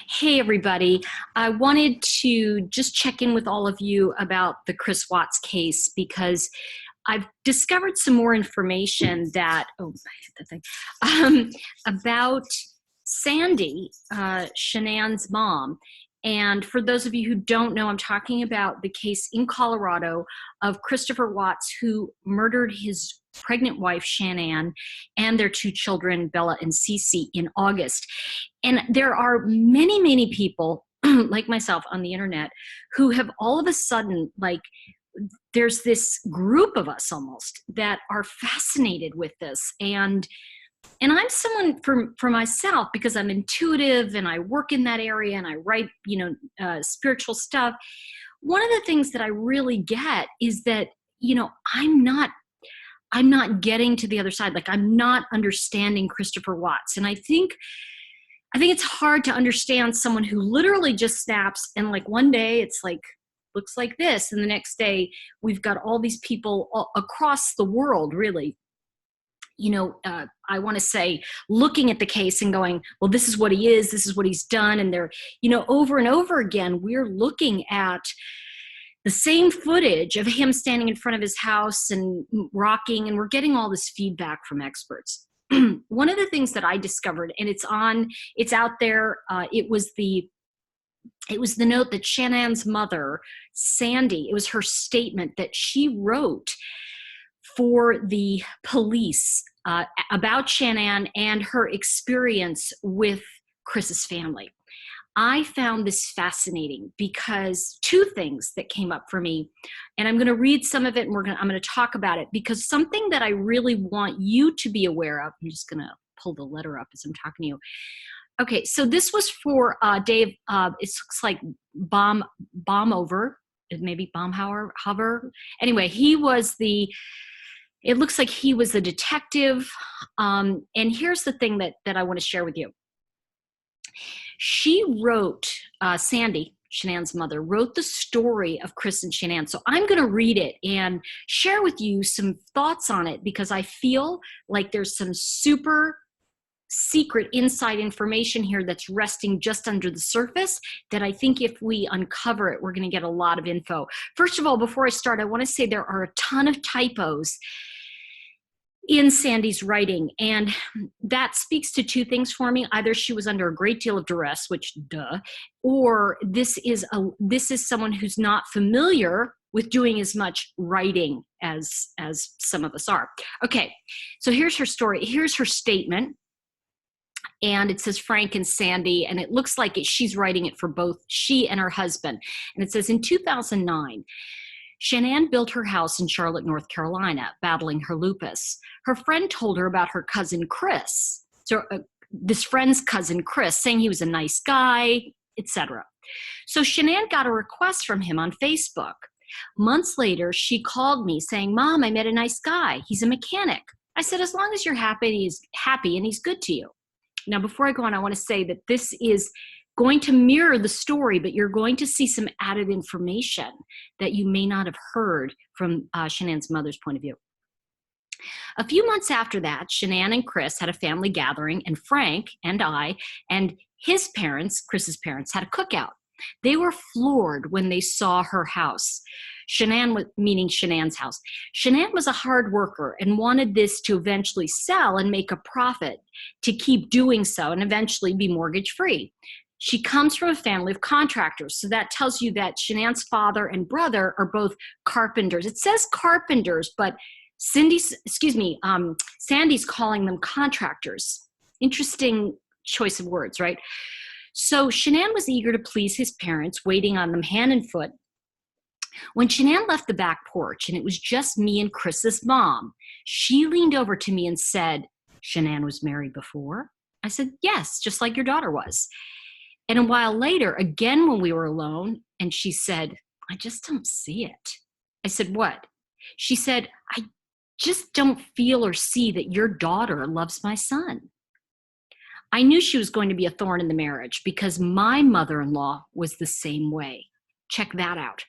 Hey, everybody. I wanted to just check in with all of you about the Chris Watts case because I've discovered some more information I hit the thing, about Sandy, Shanann's mom. And for those of you who don't know, I'm talking about the case in Colorado of Christopher Watts, who murdered his pregnant wife, Shanann, and their two children, Bella and Cece, in August. And there are many, many people like myself on the internet who have all of a sudden, like, there's this group of us almost that are fascinated with this. And I'm someone for myself, because I'm intuitive and I work in that area and I write, spiritual stuff. One of the things that I really get is that, I'm not getting to the other side. Like, I'm not understanding Christopher Watts. And I think it's hard to understand someone who literally just snaps and, like, one day it's like, looks like this, and the next day we've got all these people all across the world, really, I want to say, looking at the case and going, well, this is what he is, this is what he's done. And they're, over and over again, we're looking at the same footage of him standing in front of his house and rocking, and we're getting all this feedback from experts. One of the things that I discovered, and it's out there, it was the note that Shanann's mother, Sandy, it was her statement that she wrote for the police about Shanann and her experience with Chris's family. I found this fascinating because two things that came up for me, and I'm going to read some of it and I'm going to talk about it, because something that I really want you to be aware of. I'm just going to pull the letter up as I'm talking to you. Okay, so this was for Dave. It looks like Baumhover, maybe Baumhover. Anyway, it looks like he was the detective. And here's the thing that I want to share with you. She wrote, Sandy, Shanann's mother, wrote the story of Chris and Shanann. So I'm going to read it and share with you some thoughts on it, because I feel like there's some super secret inside information here that's resting just under the surface that I think if we uncover it, we're going to get a lot of info. First of all, before I start, I want to say there are a ton of typos in Sandy's writing, and that speaks to two things for me. Either she was under a great deal of duress, which duh, or this is someone who's not familiar with doing as much writing as some of us are. Okay, so here's her story. Here's her statement. And it says Frank and Sandy, and it looks like she's writing it for both she and her husband. And it says, in 2009, Shanann built her house in Charlotte, North Carolina, battling her lupus. Her friend told her about her cousin Chris. So this friend's cousin Chris, saying he was a nice guy, etc. So Shanann got a request from him on Facebook. Months later, she called me saying, "Mom, I met a nice guy. He's a mechanic." I said, "As long as you're happy, he's happy and he's good to you." Now, before I go on, I want to say that this is going to mirror the story, but you're going to see some added information that you may not have heard from Shanann's mother's point of view. A few months after that, Shanann and Chris had a family gathering, and Frank and I and his parents, Chris's parents, had a cookout. They were floored when they saw her house. Shanann, meaning Shanann's house. Shanann was a hard worker and wanted this to eventually sell and make a profit, to keep doing so and eventually be mortgage free. She comes from a family of contractors, so that tells you that Shanann's father and brother are both carpenters. It says carpenters, but Sandy's calling them contractors. Interesting choice of words, right? So Shanann was eager to please his parents, waiting on them hand and foot. When Shanann left the back porch and it was just me and Chris's mom, she leaned over to me and said, "Shanann was married before?" I said, "Yes, just like your daughter was." And a while later, again when we were alone, and she said, "I just don't see it." I said, "What?" She said, "I just don't feel or see that your daughter loves my son." I knew she was going to be a thorn in the marriage because my mother-in-law was the same way. Check that out.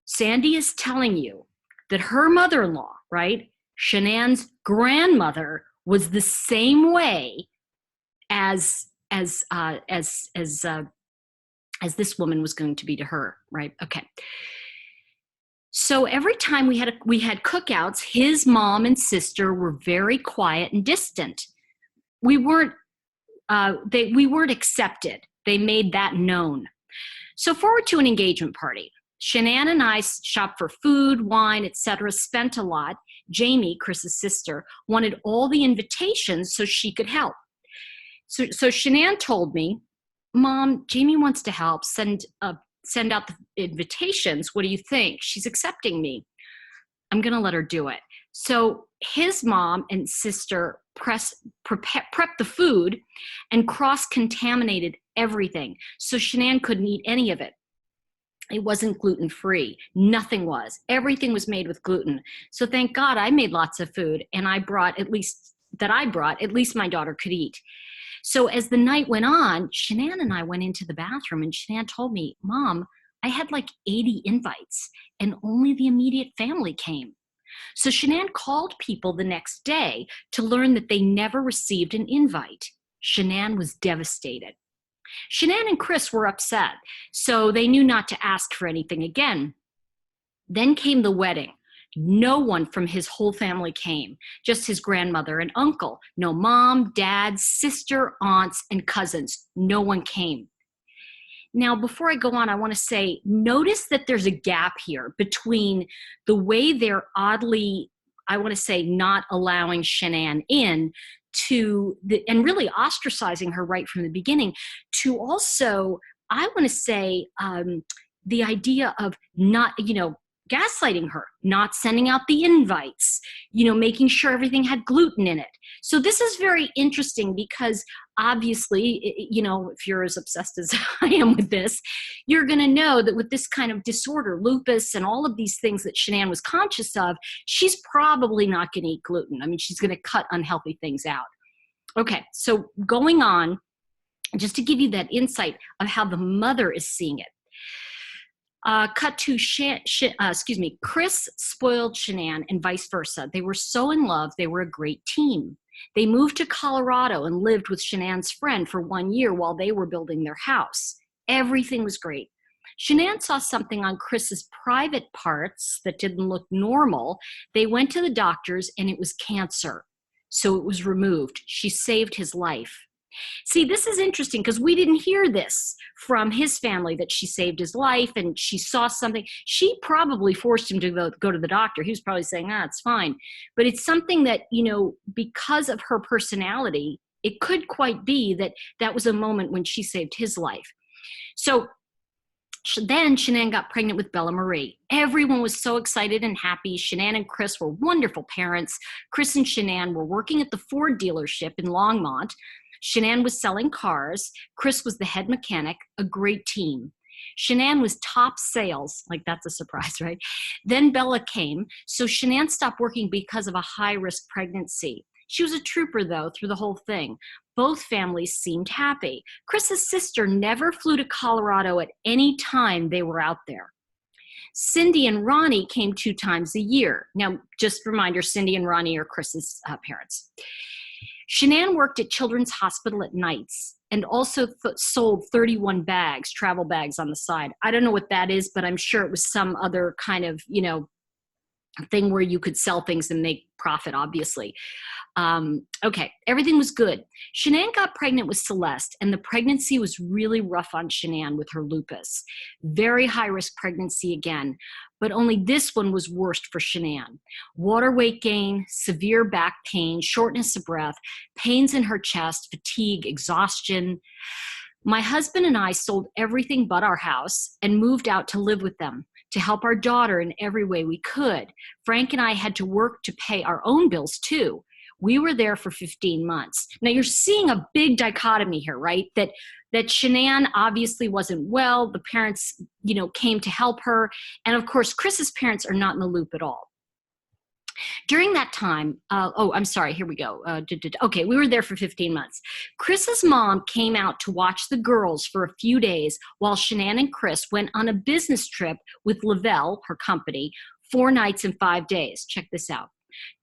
Sandy is telling you that her mother-in-law, right, Shanann's grandmother, was the same way as as this woman was going to be to her, right? Okay. So every time we had cookouts, his mom and sister were very quiet and distant. We weren't accepted. They made that known. So forward to an engagement party. Shanann and I shopped for food, wine, etc., spent a lot. Jamie, Chris's sister, wanted all the invitations so she could help. So Shanann told me, Mom, Jamie wants to help send out the invitations. What do you think? She's accepting me. I'm going to let her do it. So his mom and sister prepped the food and cross-contaminated everything. So Shanann couldn't eat any of it. It wasn't gluten-free. Nothing was. Everything was made with gluten. So thank God I made lots of food, and at least my daughter could eat. So as the night went on, Shanann and I went into the bathroom, and Shanann told me, Mom, I had like 80 invites, and only the immediate family came. So Shanann called people the next day to learn that they never received an invite. Shanann was devastated. Shanann and Chris were upset, so they knew not to ask for anything again. Then came the wedding. No one from his whole family came, just his grandmother and uncle. No mom, dad, sister, aunts, and cousins. No one came. Now, before I go on, I want to say, notice that there's a gap here between the way they're oddly, I want to say, not allowing Shanann in and really ostracizing her right from the beginning, to also, I want to say, the idea of not, gaslighting her, not sending out the invites, making sure everything had gluten in it. So this is very interesting because obviously, if you're as obsessed as I am with this, you're going to know that with this kind of disorder, lupus and all of these things that Shanann was conscious of, she's probably not going to eat gluten. I mean, she's going to cut unhealthy things out. Okay, so going on, just to give you that insight of how the mother is seeing it. Cut to Chris spoiled Shanann and vice versa. They were so in love, they were a great team. They moved to Colorado and lived with Shanann's friend for 1 year while they were building their house. Everything was great. Shanann saw something on Chris's private parts that didn't look normal. They went to the doctors and it was cancer. So it was removed. She saved his life. See, this is interesting because we didn't hear this from his family that she saved his life and she saw something. She probably forced him to go to the doctor. He was probably saying, it's fine. But it's something that, because of her personality, it could quite be that was a moment when she saved his life. So then Shanann got pregnant with Bella Marie. Everyone was so excited and happy. Shanann and Chris were wonderful parents. Chris and Shanann were working at the Ford dealership in Longmont. Shanann was selling cars. Chris was the head mechanic, a great team. Shanann was top sales, like that's a surprise, right? Then Bella came, so Shanann stopped working because of a high-risk pregnancy. She was a trooper, though, through the whole thing. Both families seemed happy. Chris's sister never flew to Colorado at any time they were out there. Cindy and Ronnie came 2 times a year. Now, just a reminder, Cindy and Ronnie are Chris's parents. Shanann worked at Children's Hospital at nights and also sold 31 bags, travel bags on the side. I don't know what that is, but I'm sure it was some other kind of, thing where you could sell things and make profit, obviously. Okay, everything was good. Shanann got pregnant with Celeste, and the pregnancy was really rough on Shanann with her lupus. Very high-risk pregnancy again, but only this one was worst for Shanann. Water weight gain, severe back pain, shortness of breath, pains in her chest, fatigue, exhaustion. My husband and I sold everything but our house and moved out to live with them, to help our daughter in every way we could. Frank and I had to work to pay our own bills too. We were there for 15 months. Now you're seeing a big dichotomy here, right? That Shanann obviously wasn't well. The parents, came to help her. And of course, Chris's parents are not in the loop at all. During that time, I'm sorry, here we go. Okay, we were there for 15 months. Chris's mom came out to watch the girls for a few days while Shanann and Chris went on a business trip with Lavelle, her company, 4 nights and 5 days. Check this out.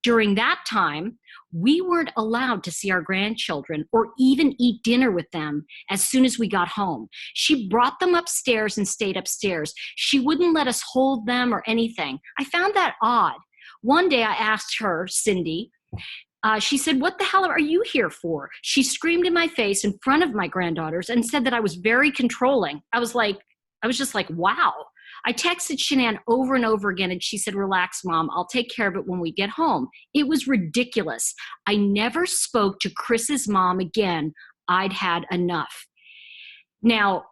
During that time, we weren't allowed to see our grandchildren or even eat dinner with them as soon as we got home. She brought them upstairs and stayed upstairs. She wouldn't let us hold them or anything. I found that odd. One day I asked her, Cindy, she said, "What the hell are you here for?" She screamed in my face in front of my granddaughters and said that I was very controlling. I was just like, wow. I texted Shanann over and over again, and she said, "Relax, Mom. I'll take care of it when we get home." It was ridiculous. I never spoke to Chris's mom again. I'd had enough. Now,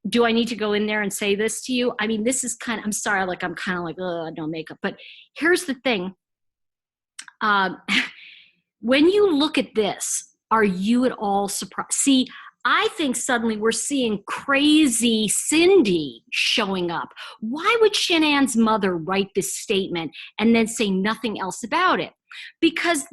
do I need to go in there and say this to you? I mean, this is I'm sorry, I'm kind of like, no makeup. But here's the thing. When you look at this, are you at all surprised? See, I think suddenly we're seeing crazy Cindy showing up. Why would Shanann's mother write this statement and then say nothing else about it? Because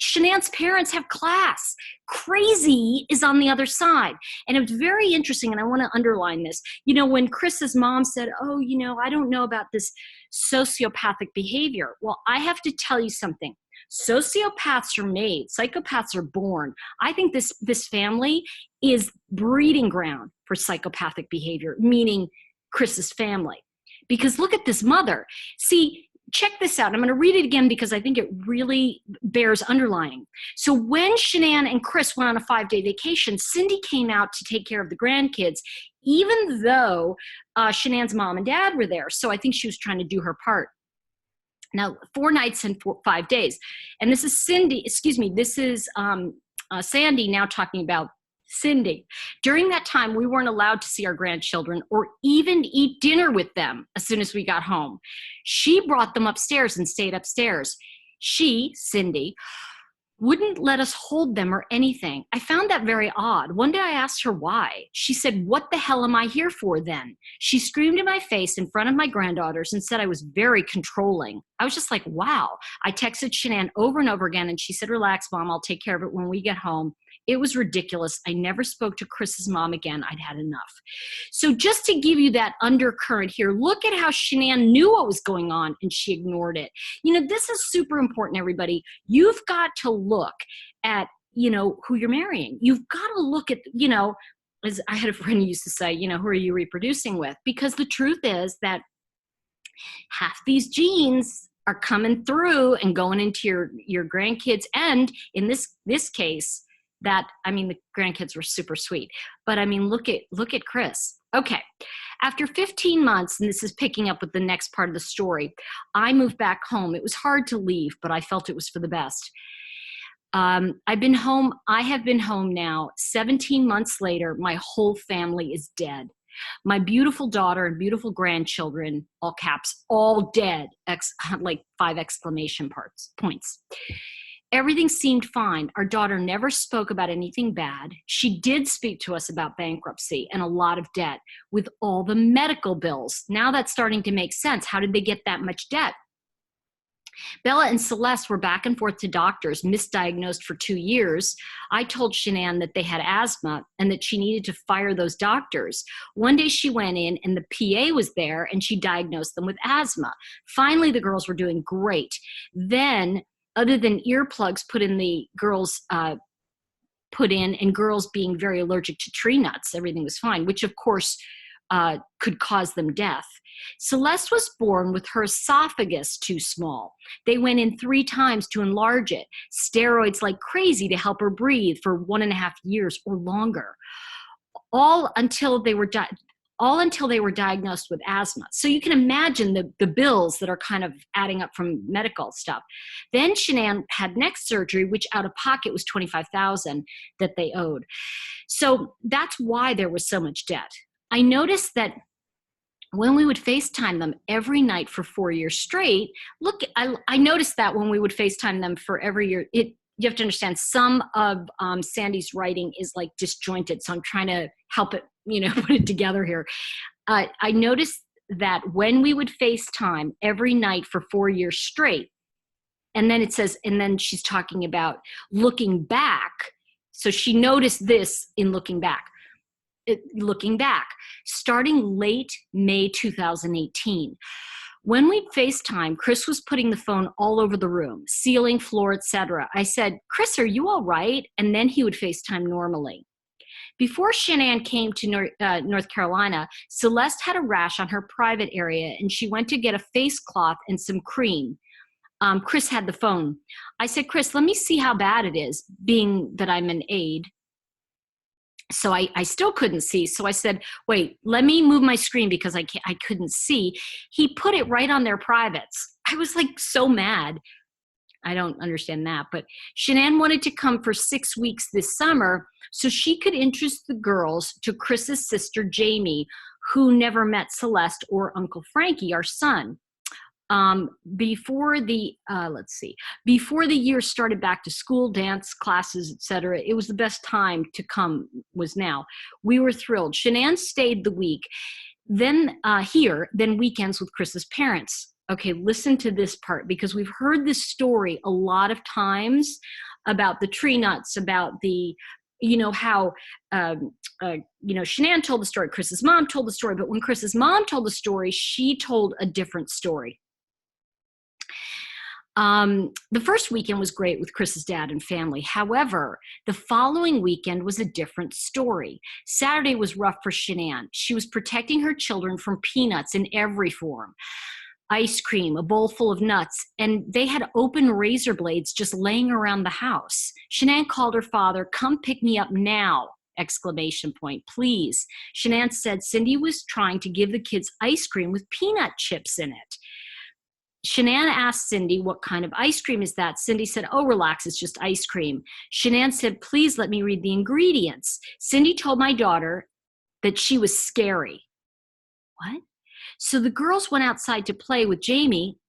Shanann's parents have class. Crazy is on the other side. And it was very interesting, and I want to underline this. When Chris's mom said, "Oh, I don't know about this sociopathic behavior." Well, I have to tell you something. Sociopaths are made, psychopaths are born. I think this family is breeding ground for psychopathic behavior, meaning Chris's family. Because look at this mother. See, check this out. I'm going to read it again because I think it really bears underlining. So when Shanann and Chris went on a 5-day vacation, Cindy came out to take care of the grandkids, even though Shanann's mom and dad were there. So I think she was trying to do her part. Now, 4 nights and 5 days. And this is Sandy now talking about Cindy. During that time, we weren't allowed to see our grandchildren or even eat dinner with them as soon as we got home. She brought them upstairs and stayed upstairs. She, Cindy, wouldn't let us hold them or anything. I found that very odd. One day I asked her why. She said, "What the hell am I here for then?" She screamed in my face in front of my granddaughters and said I was very controlling. I was just like, wow. I texted Shanann over and over again, and she said, "Relax, Mom. I'll take care of it when we get home." It was ridiculous. I never spoke to Chris's mom again. I'd had enough. So just to give you that undercurrent here, look at how Shanann knew what was going on and she ignored it. This is super important, everybody. You've got to look at, who you're marrying. You've got to look at, as I had a friend who used to say, who are you reproducing with? Because the truth is that half these genes are coming through and going into your grandkids. And in this case, the grandkids were super sweet. But look at Chris. Okay. After 15 months, and this is picking up with the next part of the story, I moved back home. It was hard to leave, but I felt it was for the best. I have been home now. 17 months later, my whole family is dead. My beautiful daughter and beautiful grandchildren, all caps, all dead, like 5 exclamation points. Everything seemed fine. Our daughter never spoke about anything bad. She did speak to us about bankruptcy and a lot of debt with all the medical bills. Now that's starting to make sense. How did they get that much debt? Bella and Celeste were back and forth to doctors, misdiagnosed for 2 years. I told Shanann that they had asthma and that she needed to fire those doctors. One day she went in and the PA was there and she diagnosed them with asthma. Finally, the girls were doing great. Then, other than earplugs and girls being very allergic to tree nuts, everything was fine, which of course could cause them death. Celeste was born with her esophagus too small. They went in 3 times to enlarge it, steroids like crazy to help her breathe for 1.5 years or longer, all until they were diagnosed with asthma. So you can imagine the bills that are kind of adding up from medical stuff. Then Shanann had neck surgery, which out of pocket was $25,000 that they owed. So that's why there was so much debt. I noticed that when we would FaceTime them every night for 4 years straight, I noticed that when we would FaceTime them for every year, you have to understand some of Sandy's writing is like disjointed. So I'm trying to help it, put it together here. I noticed that when we would FaceTime every night for 4 years straight, and then it says, and then she's talking about looking back. So she noticed this in looking back, starting late May 2018. When we'd FaceTime, Chris was putting the phone all over the room, ceiling, floor, etc. I said, Chris, are you all right? And then he would FaceTime normally. Before Shanann came to North Carolina, Celeste had a rash on her private area, and she went to get a face cloth and some cream. Chris had the phone. I said, Chris, let me see how bad it is, being that I'm an aide. So I still couldn't see. So I said, wait, let me move my screen because I couldn't see. He put it right on their privates. I was like so mad. I don't understand that. But Shanann wanted to come for 6 weeks this summer so she could introduce the girls to Chris's sister, Jamie, who never met Celeste or Uncle Frankie, our son. Before the year started back to school, dance classes, etc., it was the best time to come was now. We were thrilled. Shanann stayed the week, then weekends with Chris's parents. Okay, listen to this part because we've heard this story a lot of times about the tree nuts, about the how Shanann told the story, Chris's mom told the story, but when Chris's mom told the story, she told a different story. The first weekend was great with Chris's dad and family. However, the following weekend was a different story. Saturday was rough for Shanann. She was protecting her children from peanuts in every form. Ice cream, a bowl full of nuts, and they had open razor blades just laying around the house. Shanann called her father, come pick me up now, ! Please. Shanann said Cindy was trying to give the kids ice cream with peanut chips in it. Shanann asked Cindy, what kind of ice cream is that? Cindy said, oh, relax, it's just ice cream. Shanann said, please let me read the ingredients. Cindy told my daughter that she was scary. What? So the girls went outside to play with Jamie,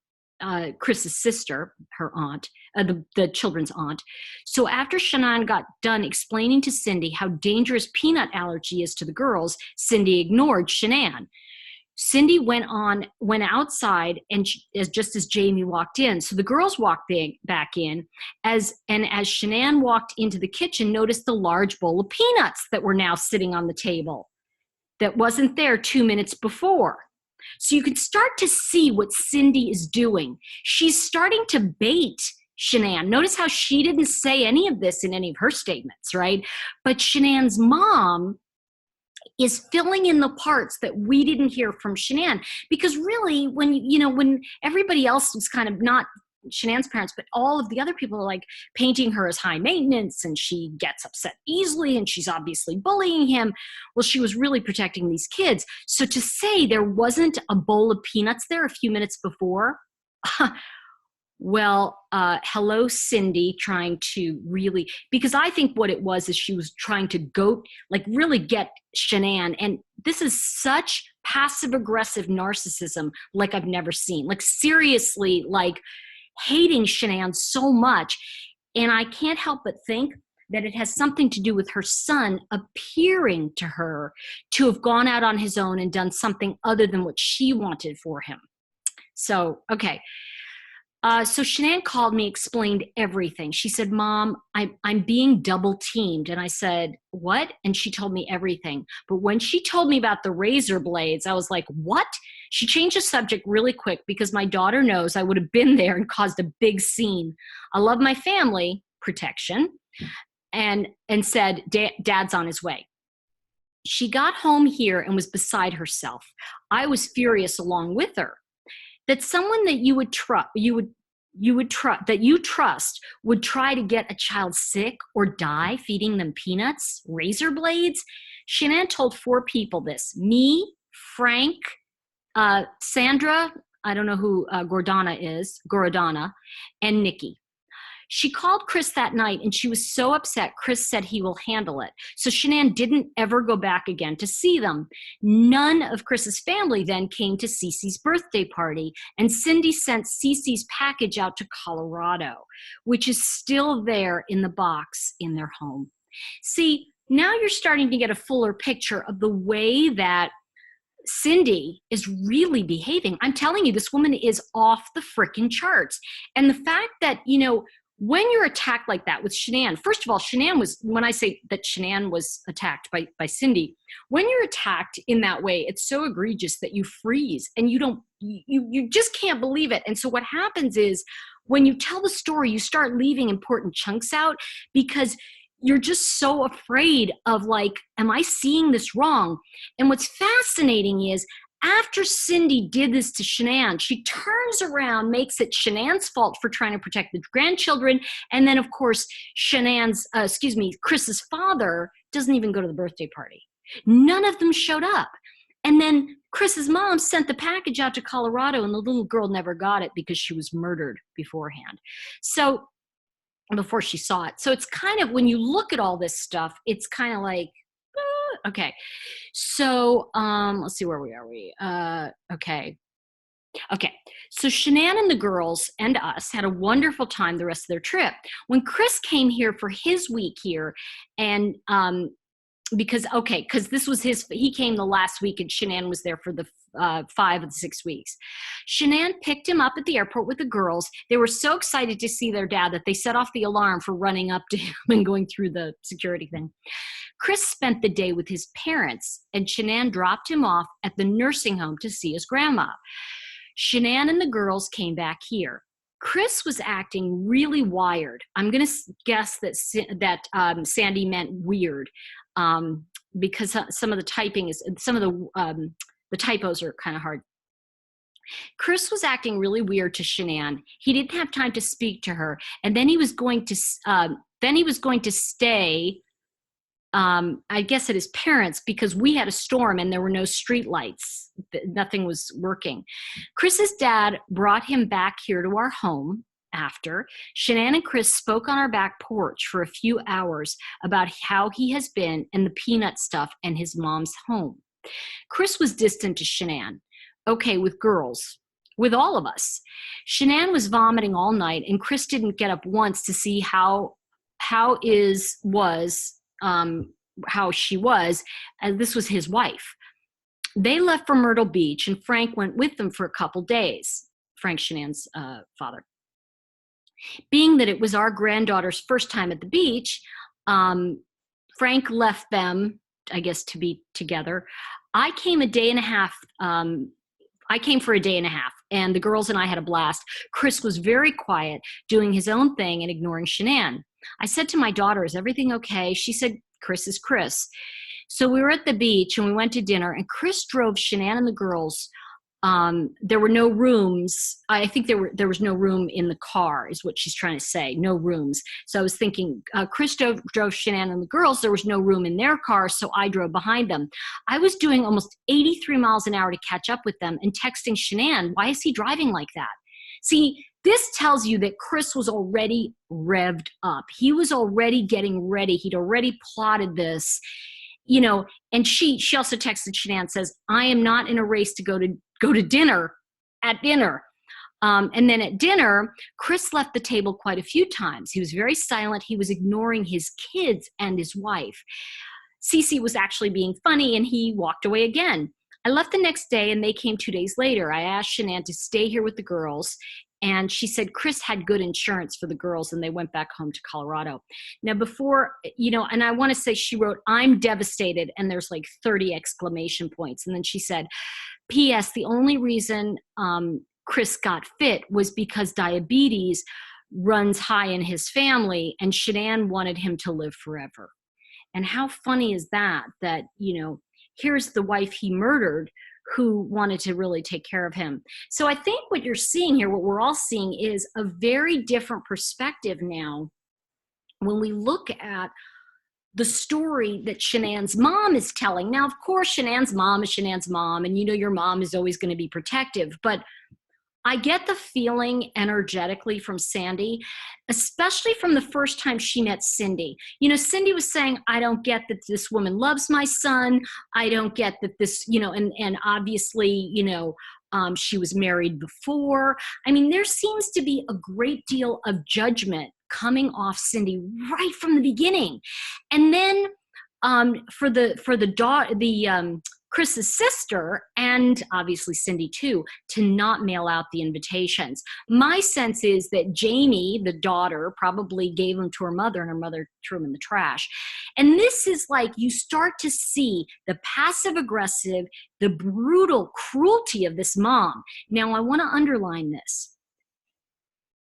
Chris's sister, her aunt, the children's aunt. So after Shanann got done explaining to Cindy how dangerous peanut allergy is to the girls, Cindy ignored Shanann. Cindy went outside and just as Jamie walked in. So the girls walked back in as Shanann walked into the kitchen, noticed the large bowl of peanuts that were now sitting on the table that wasn't there 2 minutes before. So you can start to see what Cindy is doing. She's starting to bait Shanann. Notice how she didn't say any of this in any of her statements, right? But Shanann's mom is filling in the parts that we didn't hear from Shanann. Because really, when everybody else was kind of not Shanann's parents, but all of the other people are like painting her as high maintenance and she gets upset easily and she's obviously bullying him. Well, she was really protecting these kids. So to say there wasn't a bowl of peanuts there a few minutes before, well, hello, Cindy, trying to really, because I think what it was is she was trying to really get Shanann. And this is such passive aggressive narcissism like I've never seen. Like seriously, like hating Shanann so much. And I can't help but think that it has something to do with her son appearing to her to have gone out on his own and done something other than what she wanted for him. So, okay. So Shanann called me, explained everything. She said, Mom, I'm being double teamed. And I said, what? And she told me everything. But when she told me about the razor blades, I was like, what? She changed the subject really quick because my daughter knows I would have been there and caused a big scene. I love my family, protection, and said, Dad's on his way. She got home here and was beside herself. I was furious along with her. That someone that you trust would try to get a child sick or die feeding them peanuts, razor blades. Shanann told 4 people this: me, Frank, Sandra, I don't know who Gorodana, and Nikki. She called Chris that night and she was so upset. Chris said he will handle it. So Shanann didn't ever go back again to see them. None of Chris's family then came to Cece's birthday party, and Cindy sent Cece's package out to Colorado, which is still there in the box in their home. See, now you're starting to get a fuller picture of the way that Cindy is really behaving. I'm telling you, this woman is off the frickin' charts. And the fact that, when you're attacked like that with Shanann, first of all, Shanann was, when I say that Shanann was attacked by Cindy, when you're attacked in that way, it's so egregious that you freeze and you just can't believe it. And so what happens is when you tell the story, you start leaving important chunks out because you're just so afraid of like, am I seeing this wrong? And what's fascinating is after Cindy did this to Shanann, she turns around, makes it Shanann's fault for trying to protect the grandchildren. And then of course, Chris's father doesn't even go to the birthday party. None of them showed up. And then Chris's mom sent the package out to Colorado and the little girl never got it because she was murdered beforehand. So before she saw it. So it's kind of, when you look at all this stuff, it's kind of like, okay. So let's see, where are we? Okay. So Shanann and the girls and us had a wonderful time the rest of their trip. When Chris came here for his week here, and because this was he came the last week and Shanann was there for the 5 of the 6 weeks. Shanann picked him up at the airport with the girls. They were so excited to see their dad that they set off the alarm for running up to him and going through the security thing. Chris spent the day with his parents and Shanann dropped him off at the nursing home to see his grandma. Shanann and the girls came back here. Chris was acting really wired. I'm going to guess that Sandy meant weird. Because some of the typing is, some of the typos are kind of hard. Chris was acting really weird to Shanann. He didn't have time to speak to her, and then he was going to stay, I guess, at his parents because we had a storm and there were no street lights. Nothing was working. Chris's dad brought him back here to our home. After, Shanann and Chris spoke on our back porch for a few hours about how he has been and the peanut stuff and his mom's home. Chris was distant to Shanann. Okay, with girls, with all of us. Shanann was vomiting all night and Chris didn't get up once to see how she was, and this was his wife. They left for Myrtle Beach and Frank went with them for a couple days. Frank, Shanann's father. Being that it was our granddaughter's first time at the beach, Frank left them, I guess, to be together. I came for a day and a half, and the girls and I had a blast. Chris was very quiet, doing his own thing and ignoring Shanann. I said to my daughter, is everything okay? She said, Chris is Chris. So we were at the beach and we went to dinner, and Chris drove Shanann and the girls. There were no rooms. I think there was no room in the car is what she's trying to say, no rooms. So I was thinking, Chris drove Shanann and the girls. There was no room in their car, so I drove behind them. I was doing almost 83 miles an hour to catch up with them and texting Shanann, why is he driving like that? See, this tells you that Chris was already revved up. He was already getting ready. He'd already plotted this, you know, and she also texted Shanann, says, I am not in a race to go to dinner at dinner. And then at dinner, Chris left the table quite a few times. He was very silent. He was ignoring his kids and his wife. Cece was actually being funny and he walked away again. I left the next day and they came 2 days later. I asked Shanann to stay here with the girls. And she said Chris had good insurance for the girls and they went back home to Colorado. Now before, you know, and I want to say she wrote, I'm devastated. And there's like 30 exclamation points. And then she said, P.S. the only reason Chris got fit was because diabetes runs high in his family and Shanann wanted him to live forever. And how funny is that, you know, here's the wife he murdered who wanted to really take care of him. So I think what you're seeing here, what we're all seeing is a very different perspective now when we look at the story that Shanann's mom is telling. Now, of course, Shanann's mom is Shanann's mom, and you know your mom is always going to be protective, but I get the feeling energetically from Sandy, especially from the first time she met Cindy. You know, Cindy was saying, I don't get that this woman loves my son. I don't get that this, you know, and obviously, you know, she was married before. I mean, there seems to be a great deal of judgment coming off Cindy right from the beginning. And then for the Chris's sister, and obviously Cindy too, to not mail out the invitations. My sense is that Jamie, the daughter, probably gave them to her mother, and her mother threw them in the trash. And this is like, you start to see the passive aggressive, the brutal cruelty of this mom. Now, I want to underline this.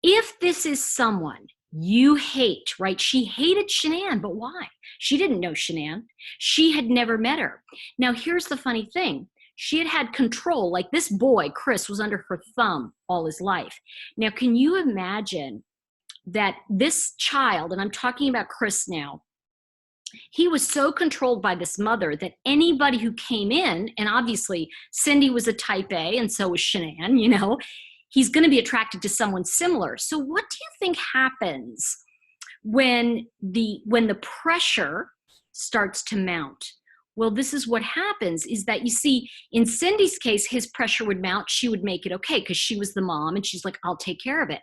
If this is someone you hate, right? She hated Shanann, but why? She didn't know Shanann. She had never met her. Now, here's the funny thing. She had had control, like this boy, Chris, was under her thumb all his life. Now, can you imagine that this child, and I'm talking about Chris now, he was so controlled by this mother that anybody who came in, and obviously Cindy was a type A and so was Shanann, you know, he's going to be attracted to someone similar. So what do you think happens when the pressure starts to mount? Well, this is what happens, is that, you see, in Cindy's case, his pressure would mount. She would make it okay because she was the mom and she's like, I'll take care of it.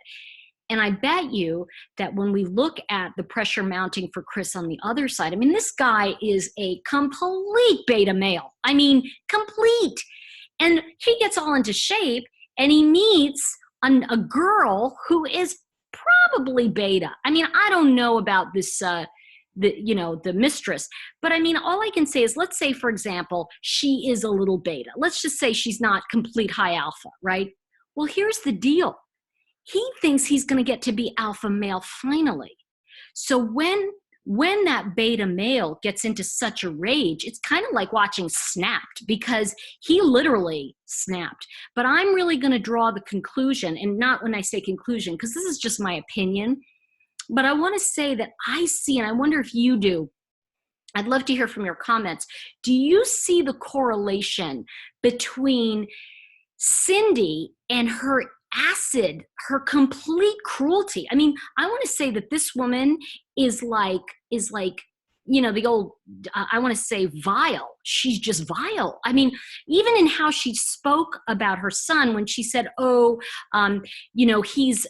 And I bet you that when we look at the pressure mounting for Chris on the other side, I mean, this guy is a complete beta male. I mean, complete. And he gets all into shape and he meets a girl who is probably beta. I mean, I don't know about this, the mistress, but I mean, all I can say is, let's say, for example, she is a little beta. Let's just say she's not complete high alpha, right? Well, here's the deal. He thinks he's going to get to be alpha male finally. So when that beta male gets into such a rage, it's kind of like watching Snapped, because he literally snapped. But I'm really going to draw the conclusion, and not when I say conclusion, because this is just my opinion, but I want to say that I see, and I wonder if you do, I'd love to hear from your comments. Do you see the correlation between Cindy and her acid, her complete cruelty? I mean, I want to say that this woman is like, you know, the old, I want to say vile. She's just vile. I mean, even in how she spoke about her son when she said, oh, you know, he's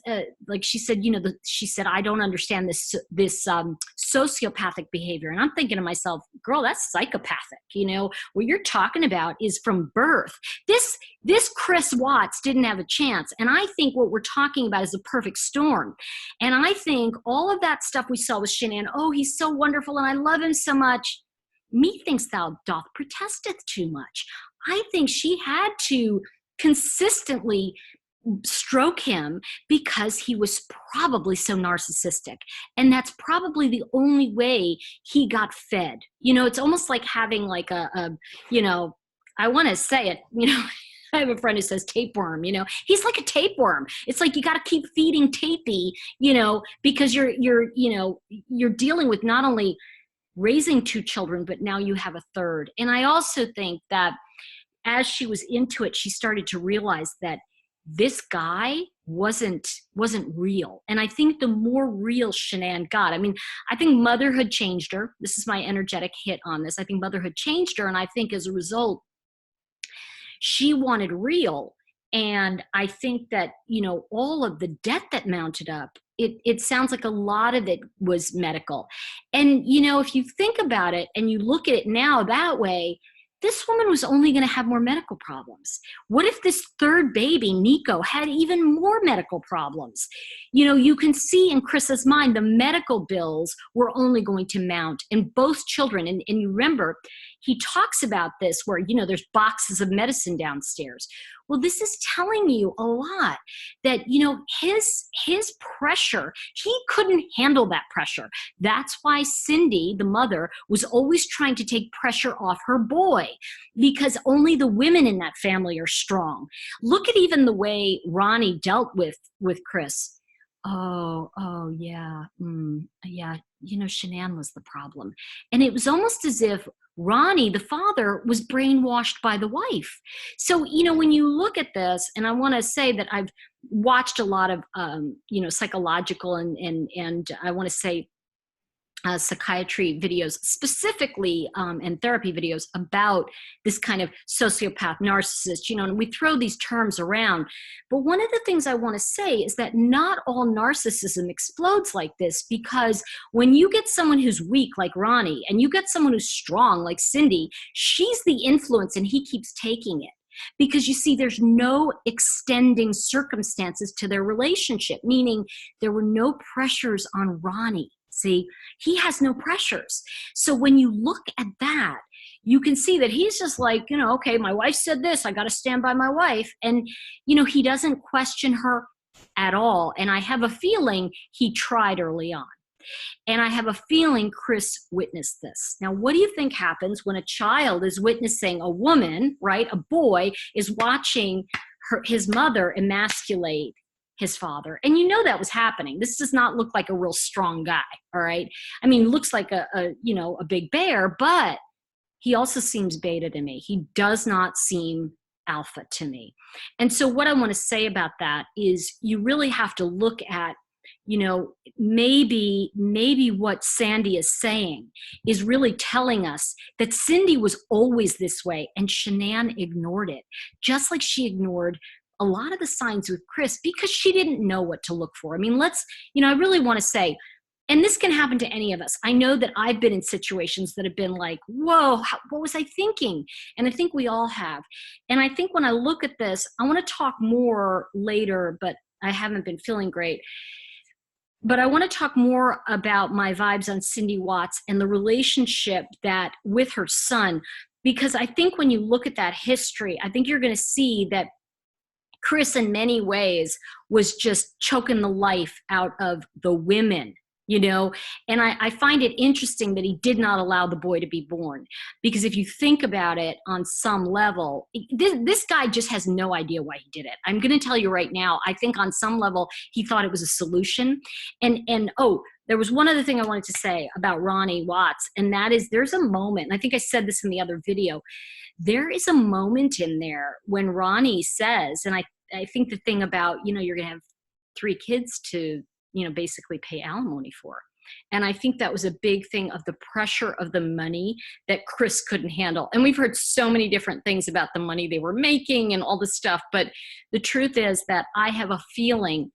like, she said, you know, she said, I don't understand this sociopathic behavior. And I'm thinking to myself, girl, that's psychopathic. You know, what you're talking about is from birth. This Chris Watts didn't have a chance. And I think what we're talking about is a perfect storm. And I think all of that stuff we saw with Shanann, oh, he's so wonderful and I love him so much. Methinks thou doth protesteth too much. I think she had to consistently stroke him because he was probably so narcissistic. And that's probably the only way he got fed. You know, it's almost like having like you know, I want to say it, you know, I have a friend who says tapeworm, you know, he's like a tapeworm. It's like you got to keep feeding tapey, you know, because you're dealing with not only raising two children, but now you have a third. And I also think that as she was into it, she started to realize that this guy wasn't real. And I think the more real Shanann got, I mean, I think motherhood changed her. This is my energetic hit on this. I think motherhood changed her. And I think as a result, she wanted real. And I think that, you know, all of the debt that mounted up, it sounds like a lot of it was medical. And, you know, if you think about it and you look at it now that way, this woman was only going to have more medical problems. What if this third baby, Nico, had even more medical problems? You know, you can see in Chris's mind, the medical bills were only going to mount in both children. And you remember, he talks about this where, you know, there's boxes of medicine downstairs. Well, this is telling you a lot that, you know, his pressure, he couldn't handle that pressure. That's why Cindy, the mother, was always trying to take pressure off her boy, because only the women in that family are strong. Look at even the way Ronnie dealt with Chris. Oh, yeah. Yeah. You know, Shanann was the problem. And it was almost as if Ronnie, the father, was brainwashed by the wife. So, you know, when you look at this, and I want to say that I've watched a lot of, you know, psychological and I want to say psychiatry videos specifically, and therapy videos about this kind of sociopath narcissist, and we throw these terms around. But one of the things I want to say is that not all narcissism explodes like this, because when you get someone who's weak like Ronnie and you get someone who's strong like Cindy, she's the influence and he keeps taking it. Because you see, there's no extending circumstances to their relationship, meaning there were no pressures on Ronnie. See, he has no pressures. So when you look at that, you can see that he's just like, okay, my wife said this, I got to stand by my wife. And, he doesn't question her at all. And I have a feeling he tried early on. And I have a feeling Chris witnessed this. Now, what do you think happens when a child is witnessing a woman, right? A boy is watching his mother emasculate his father. And that was happening. This does not look like a real strong guy, all right? I mean, looks like a big bear, but he also seems beta to me. He does not seem alpha to me. And so what I want to say about that is you really have to look at, maybe what Sandy is saying is really telling us that Cindy was always this way and Shanann ignored it, just like she ignored a lot of the signs with Chris because she didn't know what to look for. I mean, I really want to say, and this can happen to any of us. I know that I've been in situations that have been like, whoa, what was I thinking? And I think we all have. And I think when I look at this, I want to talk more later, but I haven't been feeling great. But I want to talk more about my vibes on Cindy Watts and the relationship that with her son, because I think when you look at that history, I think you're going to see that Chris in many ways was just choking the life out of the women, and I find it interesting that he did not allow the boy to be born, because if you think about it on some level, this guy just has no idea why he did it. I'm going to tell you right now, I think on some level he thought it was a solution. And there was one other thing I wanted to say about Ronnie Watts, and that is there's a moment, and I think I said this in the other video, there is a moment in there when Ronnie says, and I think the thing about, you're going to have 3 kids to, basically pay alimony for. And I think that was a big thing of the pressure of the money that Chris couldn't handle. And we've heard so many different things about the money they were making and all this stuff. But the truth is that I have a feeling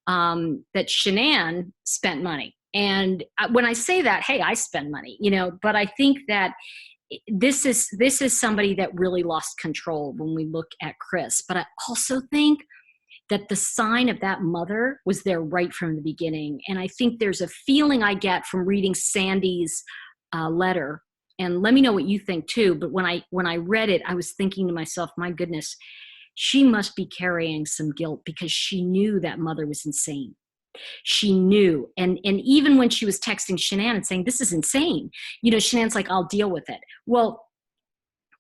that Shanann spent money. And when I say that, hey, I spend money, but I think that this is somebody that really lost control when we look at Chris. But I also think that the sign of that mother was there right from the beginning. And I think there's a feeling I get from reading Sandy's letter, and let me know what you think too. But when I read it, I was thinking to myself, my goodness, she must be carrying some guilt because she knew that mother was insane. She knew. And even when she was texting Shanann and saying, this is insane, Shanann's like, I'll deal with it. Well,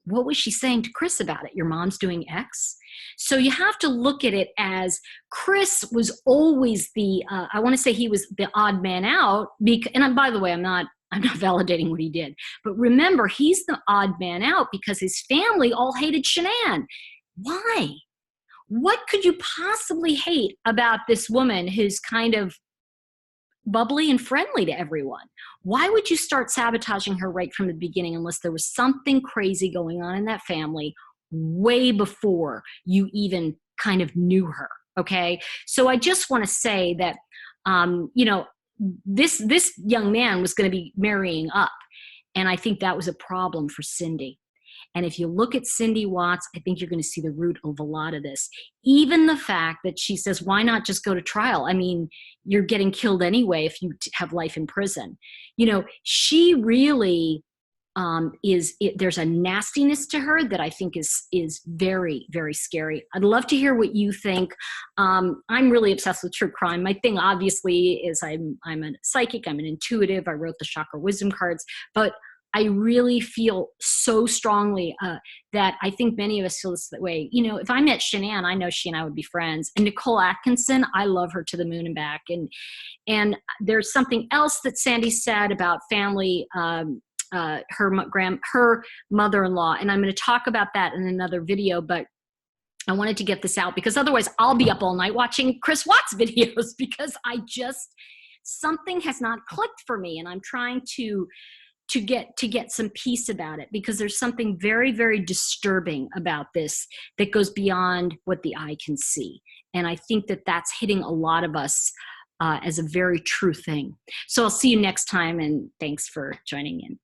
what was she saying to Chris about it? Your mom's doing X? So you have to look at it as Chris was always I want to say he was the odd man out. And by the way, I'm not validating what he did. But remember, he's the odd man out because his family all hated Shanann. Why? What could you possibly hate about this woman who's kind of bubbly and friendly to everyone? Why would you start sabotaging her right from the beginning unless there was something crazy going on in that family way before you even kind of knew her? Okay. So I just want to say that, this young man was going to be marrying up. And I think that was a problem for Cindy. And if you look at Cindy Watts, I think you're going to see the root of a lot of this. Even the fact that she says, why not just go to trial? I mean, you're getting killed anyway if you have life in prison. She really there's a nastiness to her that I think is very, very scary. I'd love to hear what you think. I'm really obsessed with true crime. My thing obviously is I'm a psychic, I'm an intuitive, I wrote the chakra wisdom cards, but I really feel so strongly that I think many of us feel this way. If I met Shanann, I know she and I would be friends. And Nicole Atkinson, I love her to the moon and back. And there's something else that Sandy said about family, her mother-in-law. And I'm going to talk about that in another video, but I wanted to get this out because otherwise I'll be up all night watching Chris Watts videos because something has not clicked for me, and I'm trying to get some peace about it, because there's something very, very disturbing about this that goes beyond what the eye can see. And I think that that's hitting a lot of us as a very true thing. So I'll see you next time, and thanks for joining in.